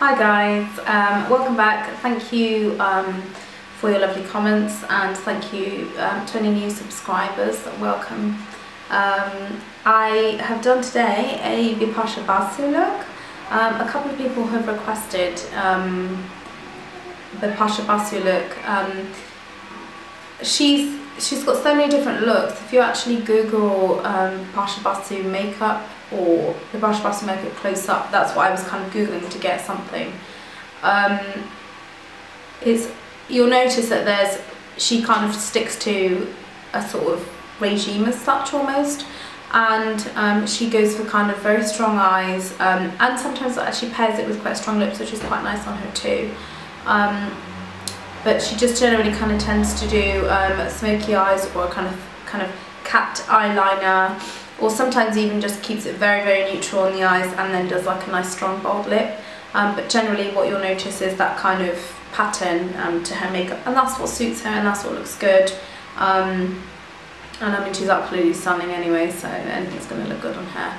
Hi guys, welcome back. Thank you for your lovely comments, and thank you to any new subscribers. Welcome. I have done today a Bipasha Basu look. A couple of people have requested Bipasha Basu look. She's got so many different looks. If you actually Google Bipasha Basu makeup or Bipasha Basu makeup close up, that's what I was kind of Googling to get something. You'll notice that she kind of sticks to a sort of regime as such almost, and she goes for kind of very strong eyes, and sometimes actually pairs it with quite strong lips, which is quite nice on her too. But she just generally kind of tends to do smoky eyes or kind of capped eyeliner, or sometimes even just keeps it very, very neutral on the eyes and then does like a nice strong bold lip. But generally what you'll notice is that kind of pattern to her makeup, and that's what suits her and that's what looks good. And I mean, she's absolutely stunning anyway, so anything's going to look good on her.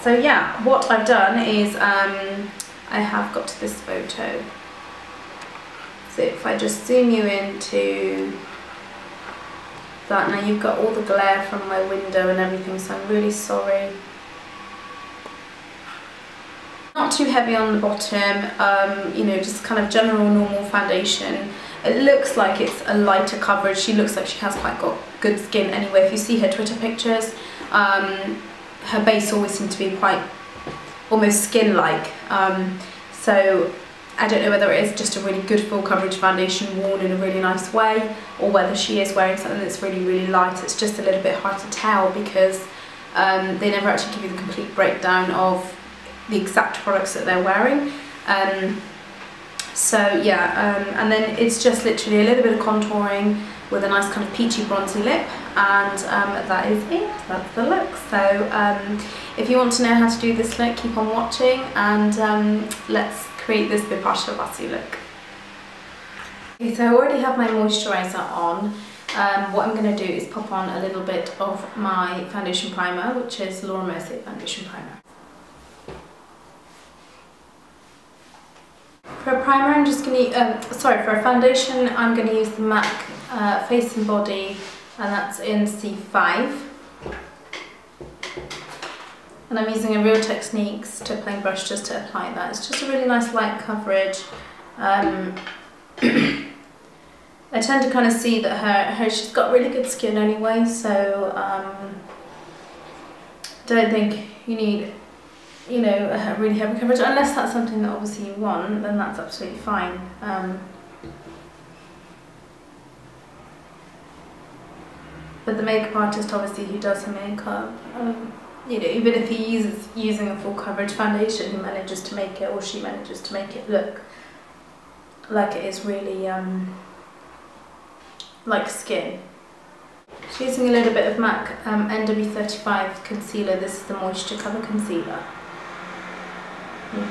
So yeah, what I've done is I have got this photo. So if I just zoom you into that, now you've got all the glare from my window and everything, so I'm really sorry. Not too heavy on the bottom, you know, just kind of general normal foundation. It looks like it's a lighter coverage. She looks like she has quite got good skin anyway. If you see her Twitter pictures, her base always seems to be quite almost skin-like. So I don't know whether it is just a really good full coverage foundation worn in a really nice way, or whether she is wearing something that's really, really light. It's just a little bit hard to tell because they never actually give you the complete breakdown of the exact products that they're wearing. So yeah, and then it's just literally a little bit of contouring with a nice kind of peachy bronzy lip, and that is it. That's the look. So if you want to know how to do this look, keep on watching, and let's create this Bipasha Basu look. Okay, so I already have my moisturiser on. What I'm going to do is pop on a little bit of my foundation primer, which is Mercier foundation primer. For a primer, I'm just going to, for a foundation, I'm going to use the MAC Face and Body, and that's in C5. And I'm using a Real Techniques to plain brush just to apply that. It's just a really nice light coverage. I tend to kind of see that she's got really good skin anyway, so don't think you need, you know, a really heavy coverage, unless that's something that obviously you want, then that's absolutely fine. But the makeup artist obviously who does her makeup, you know, even if he is using a full coverage foundation, he manages to make it, or she manages to make it look like it is really like skin. She's using a little bit of MAC NW35 concealer. This is the Moisture Cover Concealer.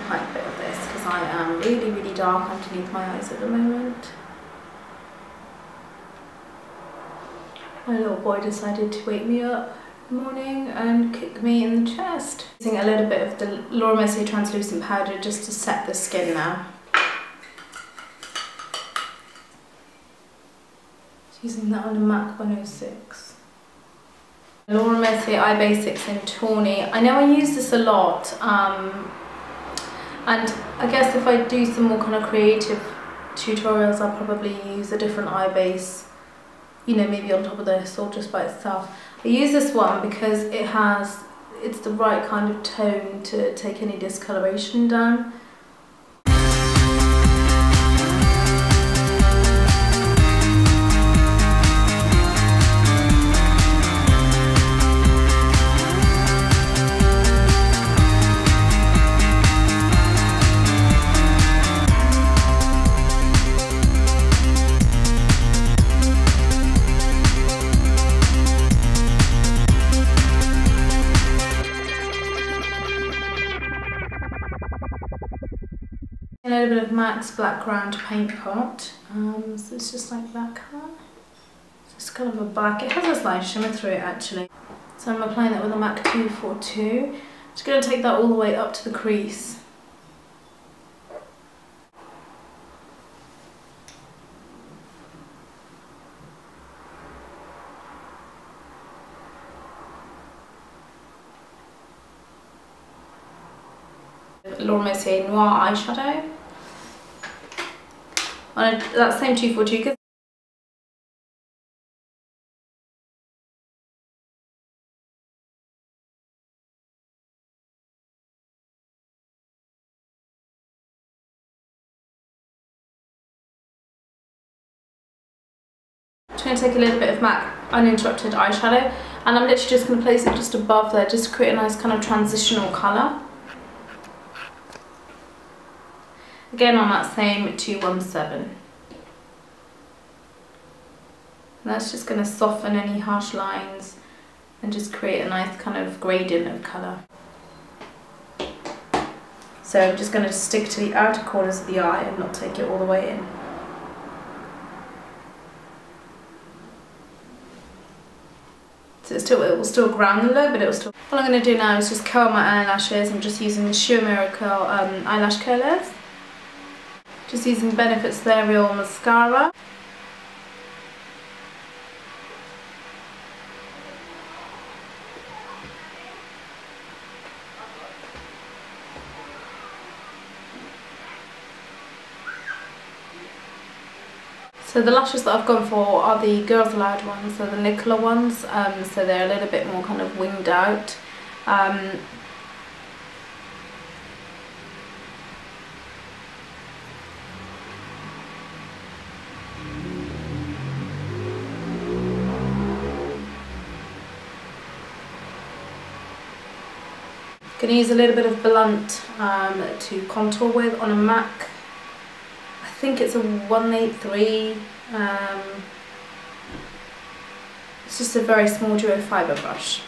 Quite a bit of this because I am really, really dark underneath my eyes at the moment. My little boy decided to wake me up in the morning and kick me in the chest. Using a little bit of the Mercier translucent powder just to set the skin now. Using that on a MAC 106. Mercier Eye Basics in Tawny. I know I use this a lot, and I guess if I do some more kind of creative tutorials, I'll probably use a different eye base, you know, maybe on top of this or just by itself. I use this one because it's the right kind of tone to take any discoloration down. A little bit of MAC's Blackground Paintpot, so it's just like that colour. It's kind of a black, it has a slight shimmer through it actually. So I'm applying that with a MAC 242. Just going to take that all the way up to the crease. Mercier Noir eyeshadow on that same 242. I'm just going to take a little bit of MAC Uninterupted eyeshadow, and I'm literally just going to place it just above there, just to create a nice kind of transitional colour. Again on that same 217. And that's just going to soften any harsh lines and just create a nice kind of gradient of colour. So I'm just going to stick to the outer corners of the eye and not take it all the way in. So it will still ground the look, but it will still... What I'm going to do now is just curl my eyelashes. I'm just using the Sheer Miracle eyelash curlers. Just using Benefit's Theyre mascara. So the lashes that I've gone for are the Girls Aloud ones, so the Nicola ones, so they're a little bit more kind of winged out. Going to use a little bit of blunt to contour with on a MAC. I think it's a 183. It's just a very small duo fibre brush.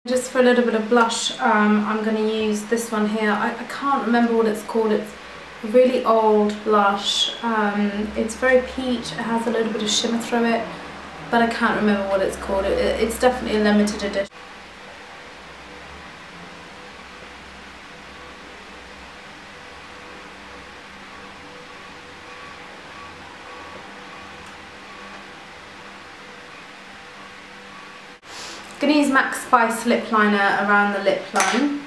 Just for a little bit of blush, I'm going to use this one here. I can't remember what it's called. It's a really old blush. It's very peach. It has a little bit of shimmer through it, but I can't remember what it's called. It's definitely a limited edition. I'm going to use MAC Spice lip liner around the lip line.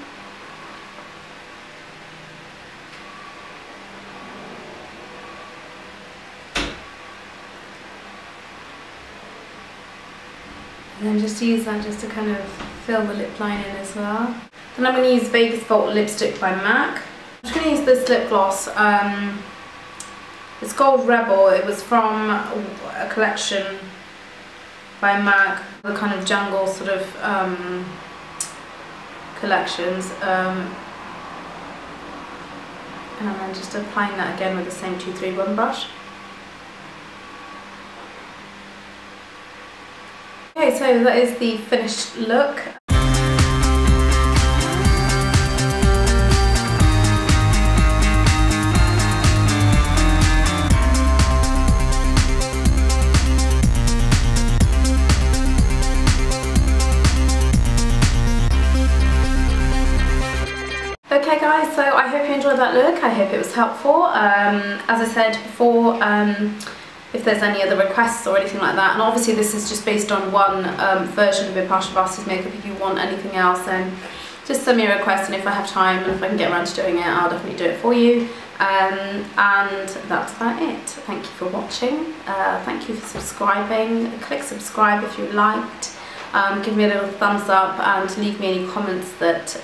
And then just use that just to kind of fill the lip line in as well. Then I'm going to use Vegas Vault lipstick by MAC. I'm just going to use this lip gloss. It's called Rebel. It was from a collection by MAC, the kind of jungle sort of collections, and then just applying that again with the same 231 brush. Okay, so that is the finished look. Okay guys, so I hope you enjoyed that look. I hope it was helpful. As I said before, if there's any other requests or anything like that, and obviously this is just based on one version of Bipasha Basu's makeup. If you want anything else, then just send me a request, and if I have time and if I can get around to doing it, I'll definitely do it for you. And that's about it. Thank you for watching. Thank you for subscribing. Click subscribe if you liked. Give me a little thumbs up and leave me any comments that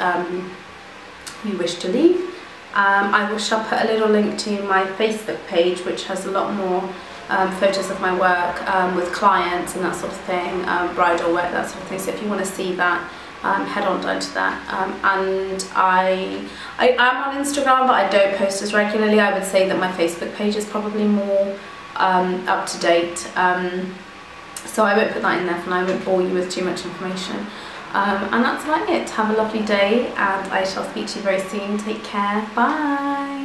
you wish to leave. I shall put a little link to my Facebook page, which has a lot more photos of my work with clients and that sort of thing, bridal work, that sort of thing. So if you want to see that, head on down to that. And I am on Instagram, but I don't post as regularly. I would say that my Facebook page is probably more up to date. So I won't put that in there, and I won't bore you with too much information. And that's about it. Have a lovely day, and I shall speak to you very soon. Take care. Bye.